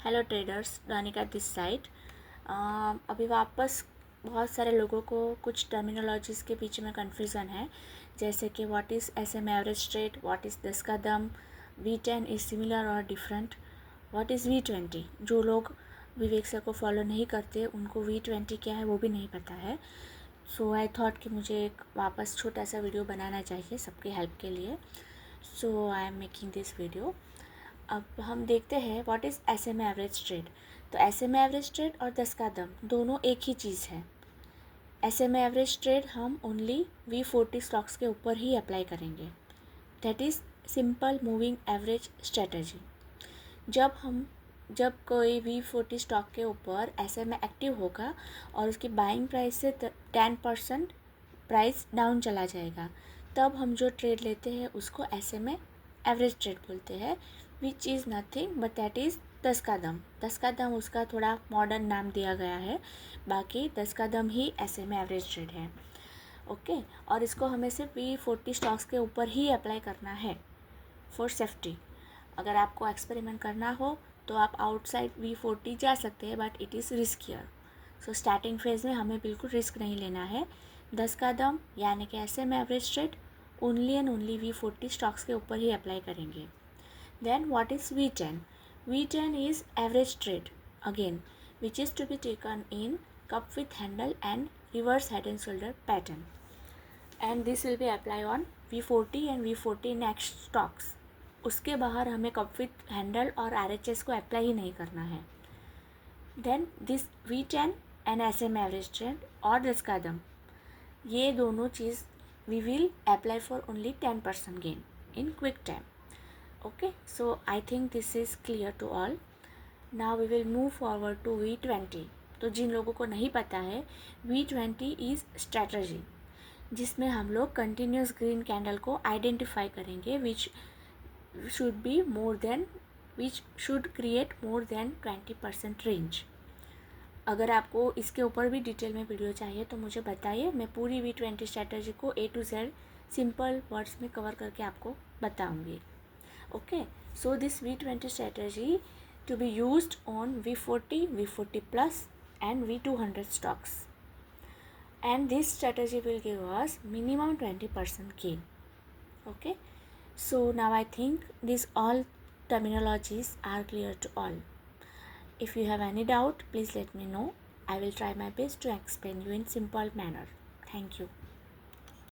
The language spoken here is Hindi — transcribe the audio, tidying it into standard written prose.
Hello traders, Danika this side. अभी वापस बहुत सारे लोगों को कुछ टर्मिनोलॉजीज़ के बीच में कन्फ्यूज़न है, जैसे कि what is SMA average trade, what is 10 का दम, V10 इज़ सिमिलर और डिफरेंट, व्हाट इज़ V20। जो लोग विवेक सर को फॉलो नहीं करते उनको V20 क्या है वो भी नहीं पता है। सो आई थॉट कि मुझे एक वापस छोटा सा वीडियो बनाना चाहिए सबके हेल्प के लिए। So I am making this video. अब हम देखते हैं what is SMA average trade. तो SMA एवरेज ट्रेड और 10 का दम दोनों एक ही चीज़ है। SMA एवरेज ट्रेड हम ओनली V40 स्टॉक्स के ऊपर ही अप्लाई करेंगे। That is simple moving average strategy. जब कोई V40 स्टॉक के ऊपर SMA एक्टिव होगा और उसकी बाइंग प्राइस से 10% प्राइस डाउन चला जाएगा, तब हम जो ट्रेड लेते हैं उसको SMA एवरेज ट्रेड बोलते हैं, which is nothing but that is 10 का दम। 10 का दम उसका थोड़ा मॉडर्न नाम दिया गया है, बाकी 10 का दम ही SMA एवरेज ट्रेड है। ओके, और इसको हमें सिर्फ V40 स्टॉक्स के ऊपर ही अप्लाई करना है फॉर सेफ्टी। अगर आपको एक्सपेरिमेंट करना हो तो आप आउटसाइड V40 जा सकते हैं, but it is riskier. So starting phase में हमें बिल्कुल रिस्क नहीं लेना है। 10 का दम यानी कि SMA average trade only and only V40 stocks के ऊपर ही अप्लाई करेंगे। Then what is V10? V10 is average trade again, which is to be taken in cup with handle and reverse head and shoulder pattern. And this will be applied on V40 and V40 next stocks. उसके बाहर हमें कप विथ हैंडल और RHS को अप्लाई ही नहीं करना है। Then this V10 and SMA average trend और 10 का दम, ये दोनों चीज़ we will apply for only 10% gain in quick time. Okay, so I think this is clear to all. Now we will move forward to V20. तो जिन लोगों को नहीं पता है, V20 इज़ स्ट्रैटजी, जिसमें हम लोग कंटिन्यूस ग्रीन कैंडल को आइडेंटिफाई करेंगे which should create more than 20% range. अगर आपको इसके ऊपर भी डिटेल में वीडियो चाहिए तो मुझे बताइए, मैं पूरी V20 स्ट्रैटजी को A to Z simple words में कवर करके आपको बताऊंगी. Okay, so this V20 strategy to be used on V40, V40 plus and V200 stocks, and this strategy will give us minimum 20% gain. Okay, so now I think these all terminologies are clear to all. If you have any doubt, please let me know. I will try my best to explain you in simple manner. Thank you.